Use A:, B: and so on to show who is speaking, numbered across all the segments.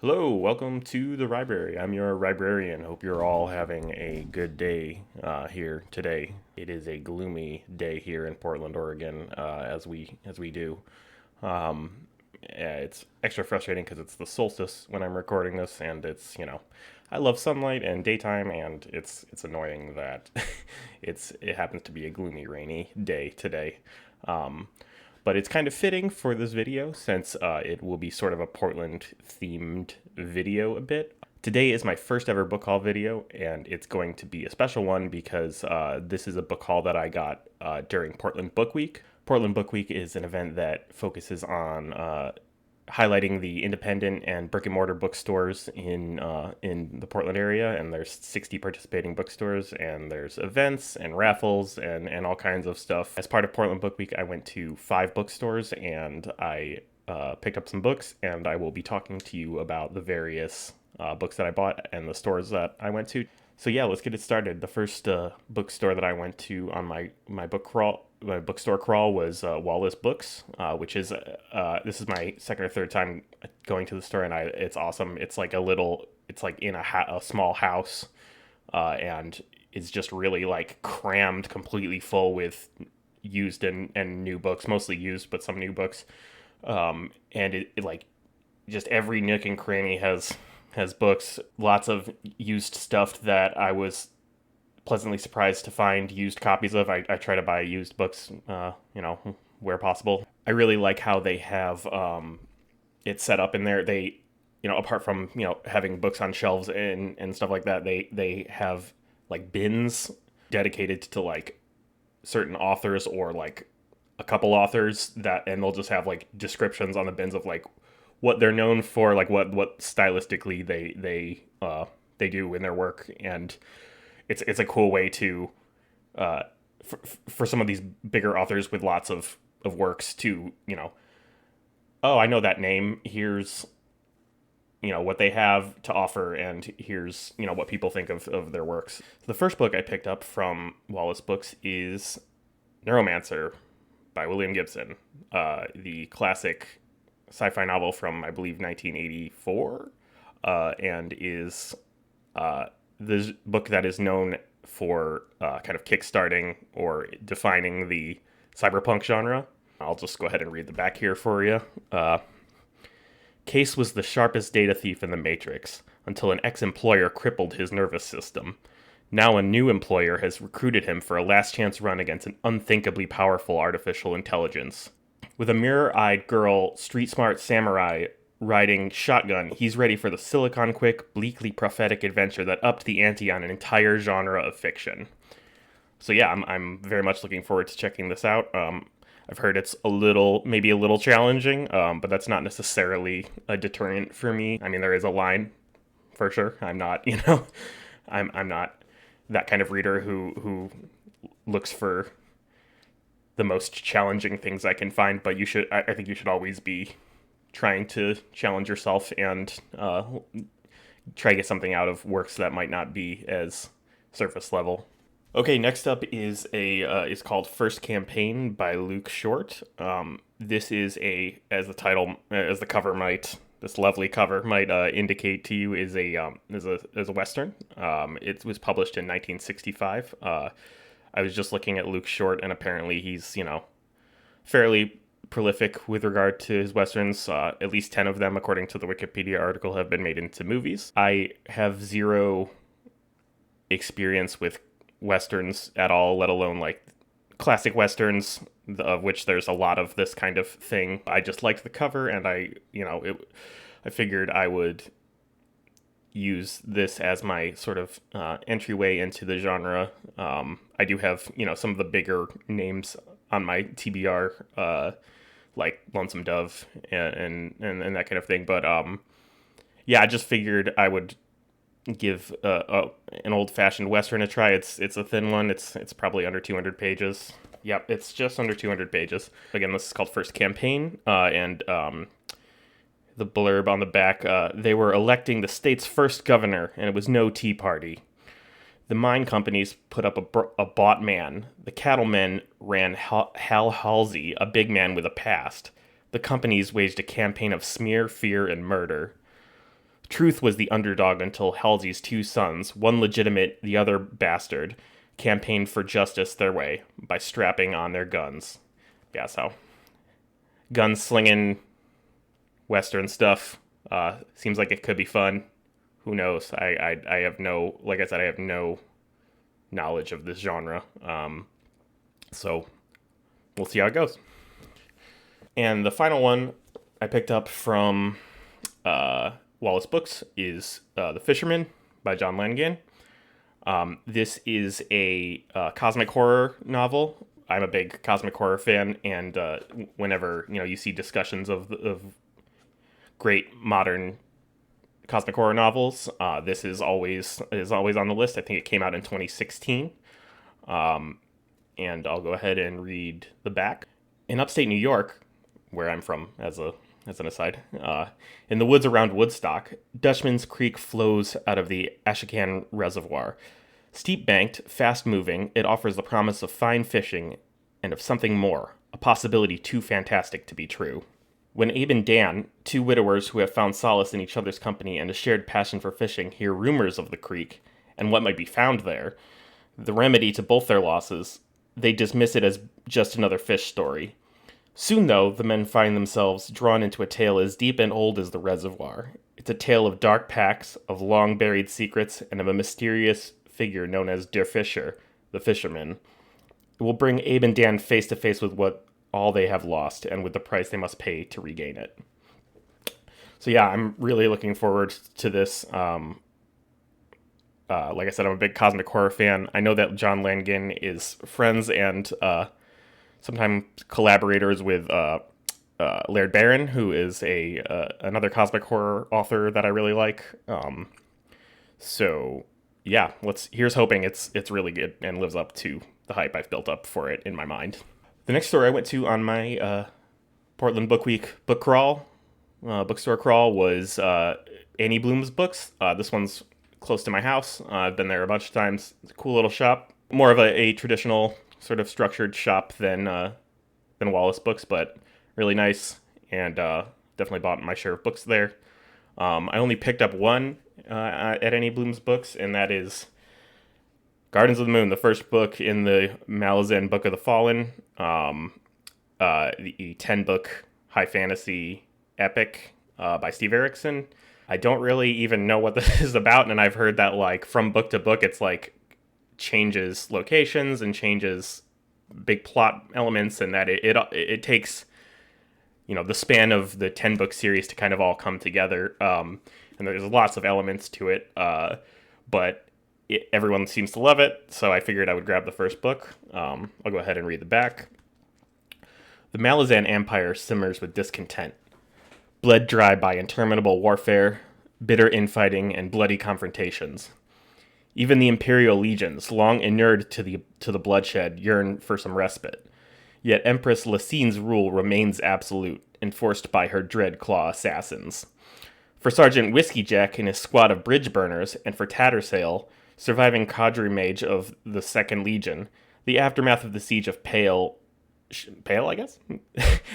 A: Hello, welcome to the Rybrary. I'm your Rybrarian. Hope you're all having a good day here today. It is a gloomy day here in Portland, Oregon, as we do. Yeah, it's extra frustrating because it's the solstice when I'm recording this, and I love sunlight and daytime, and it's annoying that it happens to be a gloomy, rainy day today. Um, but it's kind of fitting for this video since it will be sort of a Portland themed video a bit. Today is my first ever book haul video, and it's going to be a special one because this is a book haul that I got during Portland Book Week. Portland Book Week is an event that focuses on highlighting the independent and brick and mortar bookstores in the Portland area, and there's 60 participating bookstores, and there's events and raffles and all kinds of stuff. As part of Portland Book Week, I went to 5 bookstores and I picked up some books, and I will be talking to you about the various books that I bought and the stores that I went to. So yeah, let's get it started. The first bookstore that I went to on my bookstore crawl was Wallace Books, which is this is my second or third time going to the store, and it's awesome. It's like it's like in a small house, and it's just really like crammed completely full with used and new books, mostly used, but some new books. And it like just every nook and cranny has books, lots of used stuff that I was pleasantly surprised to find used copies of. I try to buy used books, where possible. I really like how they have it set up in there. They, apart from having books on shelves and stuff like that, they have like bins dedicated to like certain authors or like a couple authors and they'll just have like descriptions on the bins of like what they're known for, like what stylistically they do in their work, and it's a cool way to for some of these bigger authors with lots of works to oh, I know that name. Here's what they have to offer, and here's what people think of their works. So the first book I picked up from Wallace Books is Neuromancer by William Gibson, the classic sci-fi novel from I believe 1984, and is this book that is known for kind of kickstarting or defining the cyberpunk genre. I'll just go ahead and read the back here for you. Case was the sharpest data thief in the Matrix until an ex-employer crippled his nervous system. Now a new employer has recruited him for a last chance run against an unthinkably powerful artificial intelligence. With a mirror-eyed girl, street-smart samurai riding shotgun, he's ready for the silicon-quick, bleakly prophetic adventure that upped the ante on an entire genre of fiction. So yeah, I'm very much looking forward to checking this out. I've heard it's maybe a little challenging, but that's not necessarily a deterrent for me. I mean, there is a line, for sure. I'm not, I'm not that kind of reader who looks for the most challenging things I can find, but I think you should always be trying to challenge yourself and try to get something out of works that might not be as surface level. Okay, next up is called First Campaign by Luke Short. This is as the cover might, this lovely cover might indicate to you, is a western. It was published in 1965. I was just looking at Luke Short, and apparently he's fairly prolific with regard to his westerns. At least 10 of them, according to the Wikipedia article, have been made into movies. I have zero experience with westerns at all, let alone like classic westerns, of which there's a lot of this kind of thing. I just liked the cover, and I figured I would use this as my sort of entryway into the genre. I do have some of the bigger names on my TBR, like Lonesome Dove and that kind of thing. But yeah, I just figured I would give an old-fashioned western a try. It's a thin one. It's probably under 200 pages. Yep, it's just under 200 pages. Again, this is called First Campaign, and the blurb on the back, they were electing the state's first governor, and it was no tea party. The mine companies put up a bought man. The cattlemen ran Hal Halsey, a big man with a past. The companies waged a campaign of smear, fear, and murder. Truth was the underdog until Halsey's two sons, one legitimate, the other bastard, campaigned for justice their way by strapping on their guns. Yeah, so gunslinging Western stuff seems like it could be fun. Who knows? I have no, like I said, I have no knowledge of this genre. So we'll see how it goes. And the final one I picked up from Wallace Books is The Fisherman by John Langan. This is a cosmic horror novel. I'm a big cosmic horror fan, and whenever you see discussions of great modern cosmic horror novels, this is always on the list. I think it came out in 2016, and I'll go ahead and read the back. In upstate New York, where I'm from, as an aside, in the woods around Woodstock, Dutchman's Creek flows out of the Ashokan Reservoir. Steep-banked, fast-moving, it offers the promise of fine fishing and of something more, a possibility too fantastic to be true. When Abe and Dan, two widowers who have found solace in each other's company and a shared passion for fishing, hear rumors of the creek and what might be found there, the remedy to both their losses, they dismiss it as just another fish story. Soon, though, the men find themselves drawn into a tale as deep and old as the reservoir. It's a tale of dark pacts, of long-buried secrets, and of a mysterious figure known as Der Fischer, the fisherman. It will bring Abe and Dan face to face with what all they have lost and with the price they must pay to regain it. So yeah, I'm really looking forward to this. Like I said, I'm a big cosmic horror fan. I know that John Langan is friends and sometimes collaborators with Laird Barron, who is another cosmic horror author that I really like. So yeah, here's hoping it's really good and lives up to the hype I've built up for it in my mind. The next store I went to on my Portland Book Week book crawl, bookstore crawl, was Annie Bloom's Books. This one's close to my house. I've been there a bunch of times. It's a cool little shop. More of a traditional sort of structured shop than Wallace Books, but really nice, and definitely bought my share of books there. I only picked up one at Annie Bloom's Books, and that is Gardens of the Moon, the first book in the Malazan Book of the Fallen, the 10-book high fantasy epic by Steve Erickson. I don't really even know what this is about, and I've heard that like from book to book, it's like changes locations and changes big plot elements, and that it takes the span of the 10-book series to kind of all come together. And there's lots of elements to it, but everyone seems to love it, so I figured I would grab the first book. I'll go ahead and read the back. The Malazan Empire simmers with discontent, bled dry by interminable warfare, bitter infighting, and bloody confrontations. Even the imperial legions, long inured to the bloodshed, yearn for some respite. Yet Empress Lacine's rule remains absolute, enforced by her dread claw assassins. For Sergeant Whiskey Jack and his squad of bridge burners, and for Tattersail, surviving cadre mage of the 2nd Legion, the aftermath of the siege of Pale, I guess?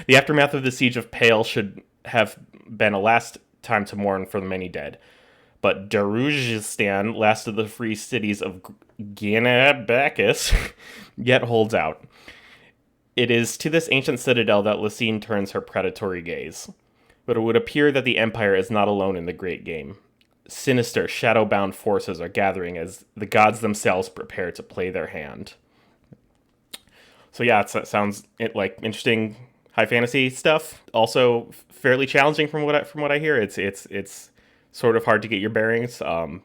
A: The aftermath of the siege of Pale should have been a last time to mourn for the many dead. But Darujistan, last of the free cities of Guinea-Bacchus, yet holds out. It is to this ancient citadel that Lacine turns her predatory gaze. But it would appear that the Empire is not alone in the great game. Sinister, shadow-bound forces are gathering as the gods themselves prepare to play their hand. So yeah, it sounds like interesting high fantasy stuff. Also fairly challenging from what I hear. It's sort of hard to get your bearings, but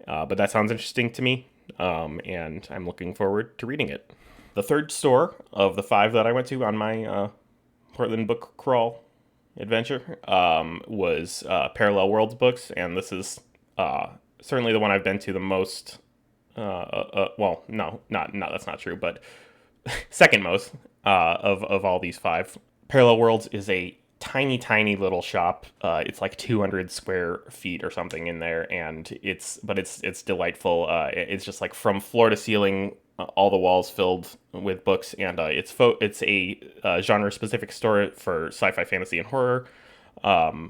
A: that sounds interesting to me, and I'm looking forward to reading it. The third store of the 5 that I went to on my Portland book crawl adventure was Parallel Worlds Books, and this is certainly the one I've been to the most. Well, no, that's not true, but second most of all these 5. Parallel Worlds is a tiny little shop. It's like 200 square feet or something in there, and it's delightful. It's just like from floor to ceiling, all the walls filled with books, and it's a genre specific store for sci-fi, fantasy, and horror,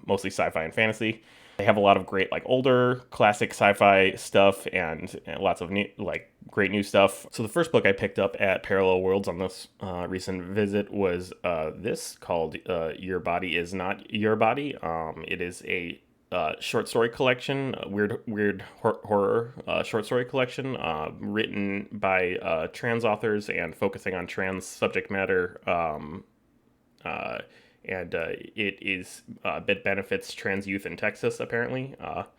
A: mostly sci-fi and fantasy. They have a lot of great, like, older classic sci-fi stuff and lots of new, like, great new stuff. So the first book I picked up at Parallel Worlds on this recent visit was this called Your Body Is Not Your Body. It is a short story collection, weird horror short story collection, written by trans authors and focusing on trans subject matter. It benefits trans youth in Texas, apparently. I'll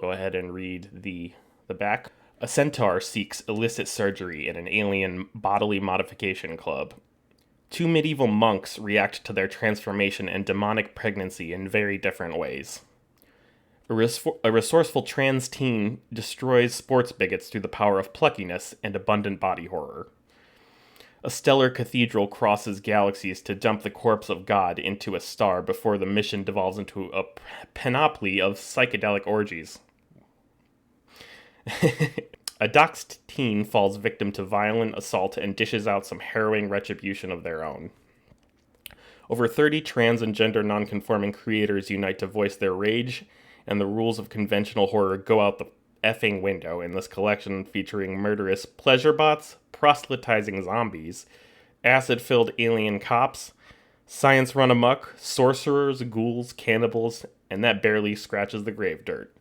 A: go ahead and read the back. A centaur seeks illicit surgery in an alien bodily modification club. Two medieval monks react to their transformation and demonic pregnancy in very different ways. A resourceful trans teen destroys sports bigots through the power of pluckiness and abundant body horror. A stellar cathedral crosses galaxies to dump the corpse of God into a star before the mission devolves into a panoply of psychedelic orgies. A doxed teen falls victim to violent assault and dishes out some harrowing retribution of their own. Over 30 trans and gender nonconforming creators unite to voice their rage, and the rules of conventional horror go out the effing window in this collection featuring murderous pleasure bots, proselytizing zombies, acid-filled alien cops, science run amok, sorcerers, ghouls, cannibals, and that barely scratches the grave dirt.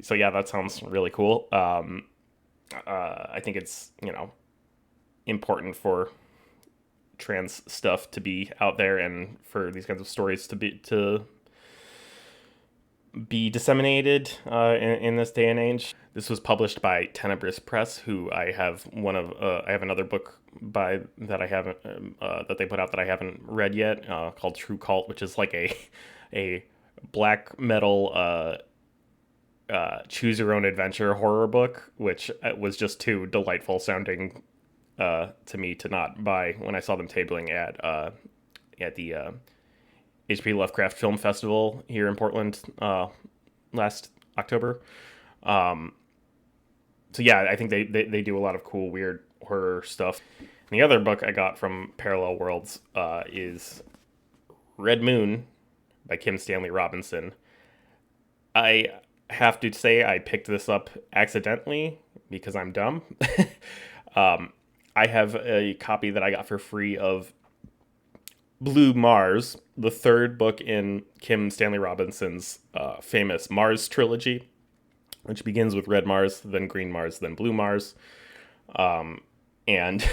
A: So yeah, that sounds really cool. I think it's, important for trans stuff to be out there and for these kinds of stories to be disseminated in this day and age. This was published by Tenebris Press, who I have I have another book by that I haven't that they put out that I haven't read yet, called True Cult, which is like a black metal choose your own adventure horror book, which was just too delightful sounding to me to not buy when I saw them tabling at the H.P. Lovecraft Film Festival here in Portland last October. So yeah, I think they do a lot of cool, weird horror stuff. And the other book I got from Parallel Worlds is Red Moon by Kim Stanley Robinson. I have to say I picked this up accidentally because I'm dumb. I have a copy that I got for free of Blue Mars, the third book in Kim Stanley Robinson's famous Mars trilogy, which begins with Red Mars, then Green Mars, then Blue Mars. And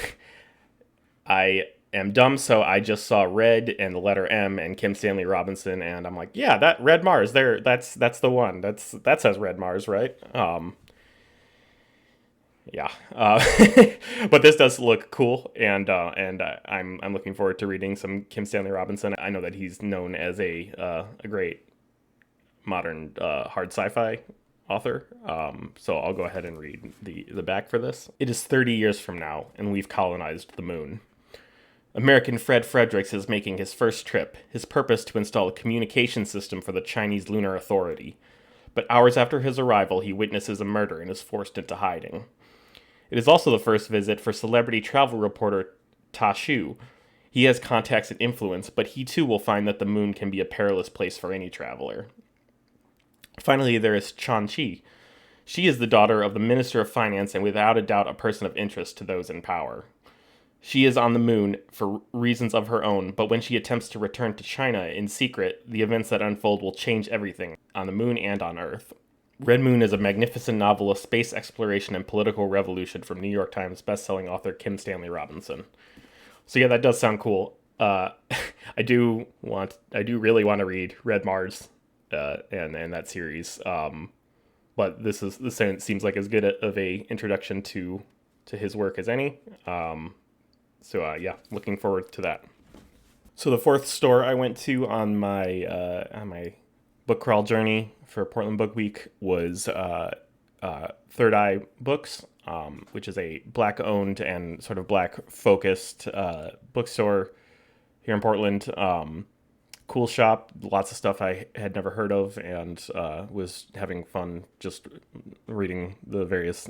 A: I am dumb, so I just saw Red and the letter M and Kim Stanley Robinson, and I'm like, yeah, that Red Mars, that's the one. That says Red Mars, right? Yeah, but this does look cool, and I'm looking forward to reading some Kim Stanley Robinson. I know that he's known as a great modern hard sci-fi author, so I'll go ahead and read the back for this. It is 30 years from now, and we've colonized the moon. American Fred Fredericks is making his first trip, his purpose to install a communication system for the Chinese Lunar Authority. But hours after his arrival, he witnesses a murder and is forced into hiding. It is also the first visit for celebrity travel reporter Ta Shu. He has contacts and influence, but he too will find that the moon can be a perilous place for any traveler. Finally, there is Chan Chi. She is the daughter of the Minister of Finance and without a doubt a person of interest to those in power. She is on the moon for reasons of her own, but when she attempts to return to China in secret, the events that unfold will change everything on the moon and on Earth. Red Moon is a magnificent novel of space exploration and political revolution from New York Times bestselling author Kim Stanley Robinson. So yeah, that does sound cool. I do really want to read Red Mars and that series. But this seems like as good of a introduction to his work as any. So yeah, looking forward to that. So the fourth store I went to on my book crawl journey for Portland Book Week was Third Eye Books, which is a Black-owned and sort of Black-focused bookstore here in Portland. Cool shop, lots of stuff I had never heard of, and was having fun just reading the various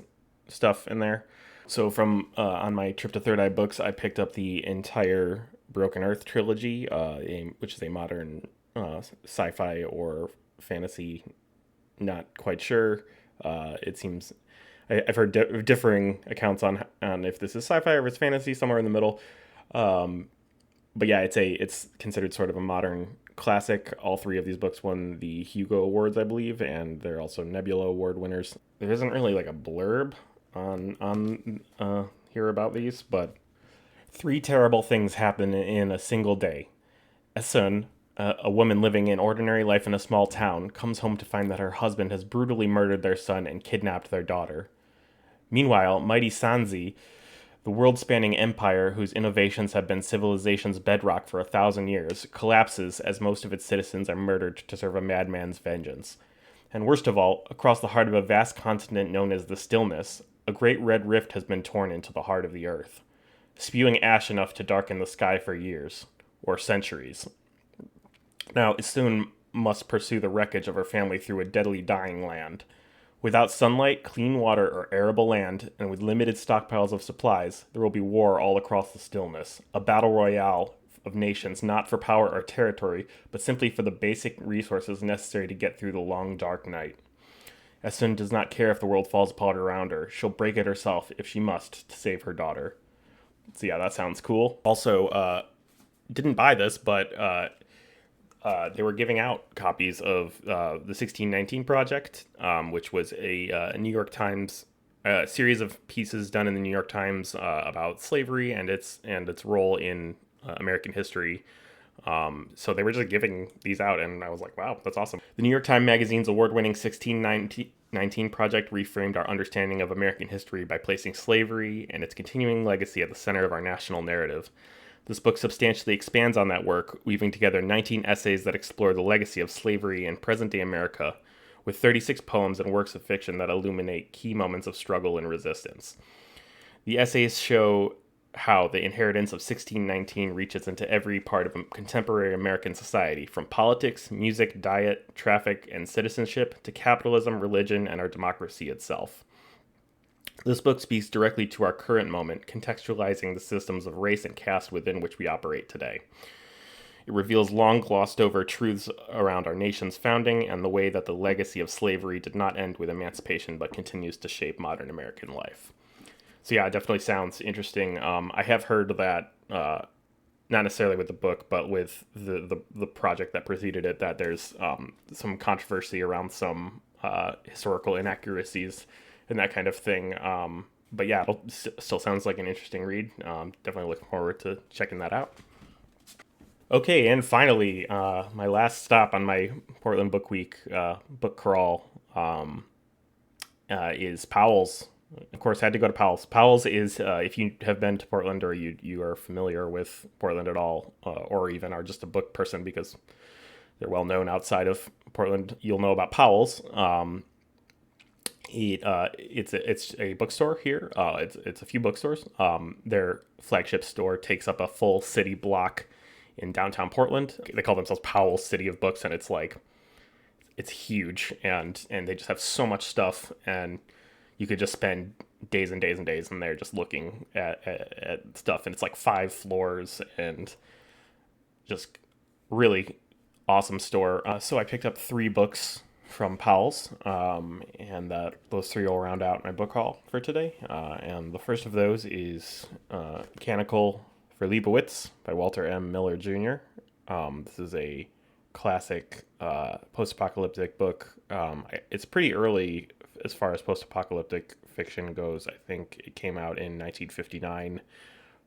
A: stuff in there. So from on my trip to Third Eye Books, I picked up the entire Broken Earth trilogy, which is a modern sci-fi or fantasy. Not quite sure. It seems I've heard differing accounts on if this is sci-fi or if it's fantasy, somewhere in the middle. But yeah, it's considered sort of a modern classic. All three of these books won the Hugo Awards, I believe, and they're also Nebula Award winners. There isn't really like a blurb on here about these, but three terrible things happen in a single day. Esun, a woman living an ordinary life in a small town, comes home to find that her husband has brutally murdered their son and kidnapped their daughter. Meanwhile, mighty Sanzi, the world spanning empire whose innovations have been civilization's bedrock for 1,000 years, collapses as most of its citizens are murdered to serve a madman's vengeance. And worst of all, across the heart of a vast continent known as the Stillness, a great red rift has been torn into the heart of the earth, spewing ash enough to darken the sky for years, or centuries. Now, Isun must pursue the wreckage of her family through a deadly dying land. Without sunlight, clean water, or arable land, and with limited stockpiles of supplies, there will be war all across the Stillness, a battle royale of nations not for power or territory, but simply for the basic resources necessary to get through the long, dark night. Esun does not care if the world falls apart around her. She'll break it herself if she must to save her daughter. So yeah, that sounds cool. Also, didn't buy this, but they were giving out copies of the 1619 Project, which was a New York Times series of pieces done in the New York Times about slavery and its role in American history. So they were just giving these out, and I was like, wow, that's awesome. The New York Times Magazine's award-winning 1619 Project reframed our understanding of American history by placing slavery and its continuing legacy at the center of our national narrative. This book substantially expands on that work, weaving together 19 essays that explore the legacy of slavery in present-day America, with 36 poems and works of fiction that illuminate key moments of struggle and resistance. The essays show how the inheritance of 1619 reaches into every part of contemporary American society, from politics, music, diet, traffic, and citizenship to capitalism, religion, and our democracy itself. This book speaks directly to our current moment, contextualizing the systems of race and caste within which we operate today. It reveals long glossed over truths around our nation's founding and the way that the legacy of slavery did not end with emancipation but continues to shape modern American life. So yeah, it definitely sounds interesting. I have heard that, not necessarily with the book, but with the project that preceded it, that there's some controversy around some historical inaccuracies and that kind of thing. But yeah, it still sounds like an interesting read. Definitely looking forward to checking that out. Okay, and finally, my last stop on my Portland Book Week book crawl is Powell's. Of course, I had to go to Powell's. Powell's is, if you have been to Portland or you are familiar with Portland at all, or even are just a book person because they're well known outside of Portland, you'll know about Powell's. It's a bookstore here. It's a few bookstores. Their flagship store takes up a full city block in downtown Portland. They call themselves Powell City of Books, and it's huge, and they just have so much stuff, and you could just spend days and days and days in there just looking at stuff, and it's like 5 floors and just really awesome store. So I picked up 3 books from Powell's, and those 3 will round out my book haul for today. And the first of those is Mechanical for Leibowitz by Walter M. Miller Jr. This is a classic post-apocalyptic book. It's pretty early as far as post-apocalyptic fiction goes. I think it came out in 1959,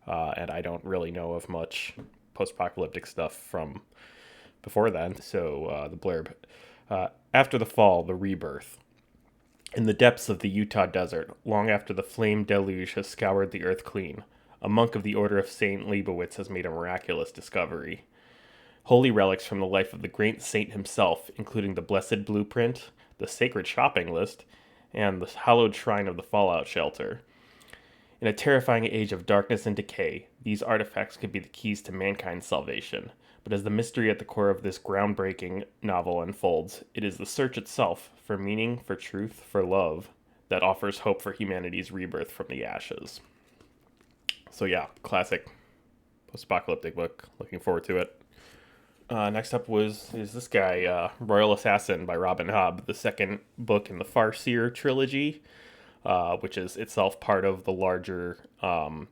A: and I don't really know of much post-apocalyptic stuff from before then. So the blurb. After the fall, the rebirth. In the depths of the Utah desert, long after the flame deluge has scoured the earth clean, a monk of the Order of St. Leibowitz has made a miraculous discovery. Holy relics from the life of the great saint himself, including the Blessed Blueprint, the Sacred Shopping List, and the hallowed shrine of the Fallout Shelter. In a terrifying age of darkness and decay, these artifacts could be the keys to mankind's salvation. But as the mystery at the core of this groundbreaking novel unfolds, it is the search itself for meaning, for truth, for love, that offers hope for humanity's rebirth from the ashes. So yeah, classic post-apocalyptic book. Looking forward to it. Next up is this guy, Royal Assassin by Robin Hobb, the second book in the Farseer trilogy, which is itself part of the larger Realm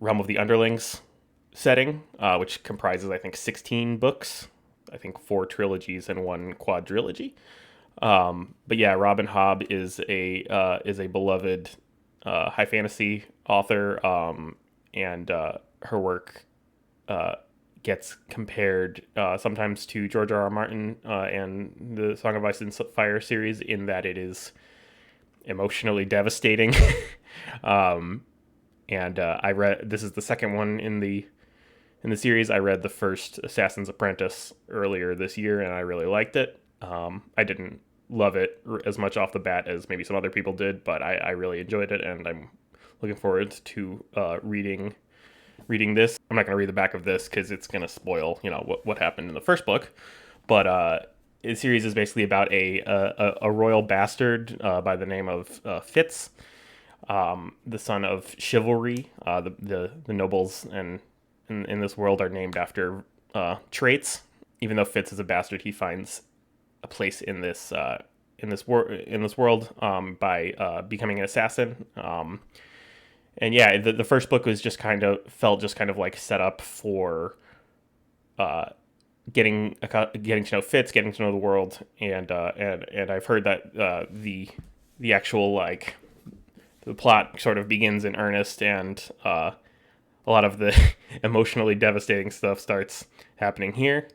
A: of the Underlings setting, which comprises, I think, 16 books. I think 4 trilogies and 1 quadrilogy. But yeah, Robin Hobb is a beloved high fantasy author, and her work gets compared sometimes to George R. R. Martin and the Song of Ice and Fire series in that it is emotionally devastating. um, and I read this is the second one in the series. I read the first Assassin's Apprentice earlier this year, and I really liked it. I didn't love it as much off the bat as maybe some other people did, but I really enjoyed it, and I'm looking forward to reading this. I'm not going to read the back of this because it's going to spoil, what happened in the first book. But the series is basically about a royal bastard by the name of Fitz, the son of chivalry. The nobles and in this world are named after traits. Even though Fitz is a bastard, he finds a place in this world by becoming an assassin. And yeah, the first book was just kind of like set up for getting to know Fitz, getting to know the world, and I've heard that the actual like the plot sort of begins in earnest, and a lot of the emotionally devastating stuff starts happening here,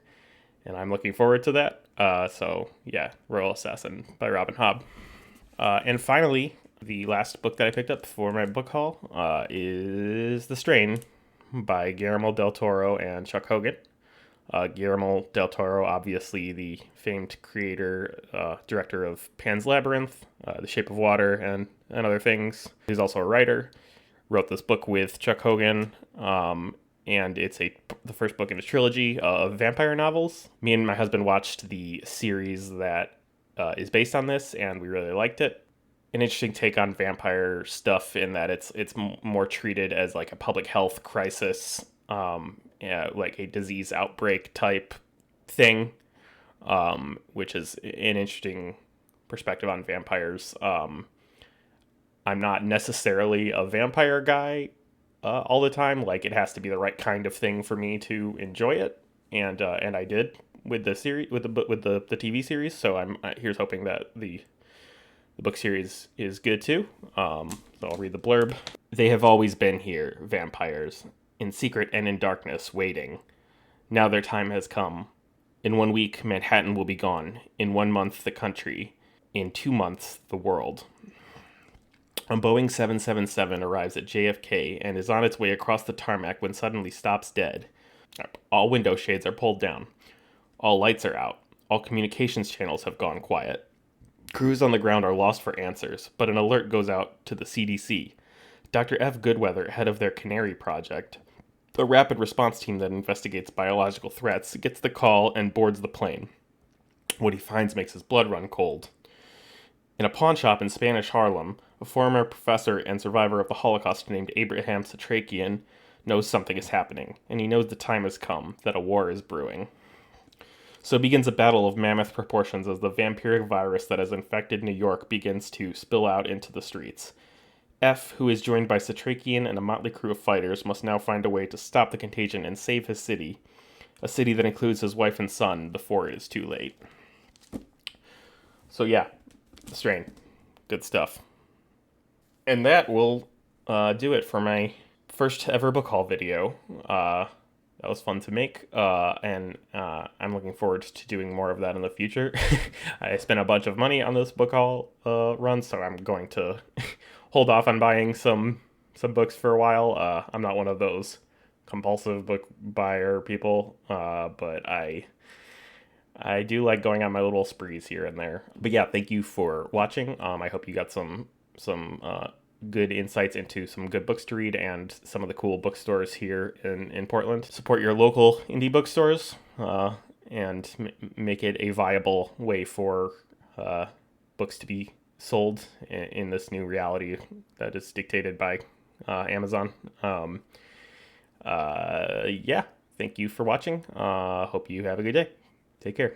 A: and I'm looking forward to that. So yeah, Royal Assassin by Robin Hobb. And finally, the last book that I picked up for my book haul is The Strain by Guillermo del Toro and Chuck Hogan. Guillermo del Toro, obviously the famed creator, director of Pan's Labyrinth, The Shape of Water, and other things. He's also a writer. Wrote this book with Chuck Hogan, and it's the first book in a trilogy of vampire novels. Me and my husband watched the series that is based on this, and we really liked it. An interesting take on vampire stuff in that it's more treated as like a public health crisis, like a disease outbreak type thing, which is an interesting perspective on vampires. I'm not necessarily a vampire guy all the time. Like, it has to be the right kind of thing for me to enjoy it, and I did with the series, with the TV series. So here's hoping that the book series is good too. So I'll read the blurb. They have always been here, vampires, in secret and in darkness, waiting. Now their time has come. In 1 week, Manhattan will be gone. In 1 month, the country. In 2 months, the world. A Boeing 777 arrives at JFK and is on its way across the tarmac when suddenly stops dead. All window shades are pulled down. All lights are out. All communications channels have gone quiet. Crews on the ground are lost for answers, but an alert goes out to the CDC. Dr. F. Goodweather, head of their Canary Project, a rapid response team that investigates biological threats, gets the call and boards the plane. What he finds makes his blood run cold. In a pawn shop in Spanish Harlem, a former professor and survivor of the Holocaust named Abraham Satrakian knows something is happening, and he knows the time has come, that a war is brewing. So begins a battle of mammoth proportions as the vampiric virus that has infected New York begins to spill out into the streets. F, who is joined by Satrakian and a motley crew of fighters, must now find a way to stop the contagion and save his city, a city that includes his wife and son, before it is too late. So yeah, The Strain. Good stuff. And that will do it for my first ever book haul video. That was fun to make, and I'm looking forward to doing more of that in the future. I spent a bunch of money on this book haul run, so I'm going to hold off on buying some books for a while. I'm not one of those compulsive book buyer people, but I do like going on my little sprees here and there. But yeah, thank you for watching. I hope you got some good insights into some good books to read and some of the cool bookstores here in Portland. Support your local indie bookstores and make it a viable way for books to be sold in this new reality that is dictated by Amazon. Yeah, thank you for watching. Hope you have a good day. Take care.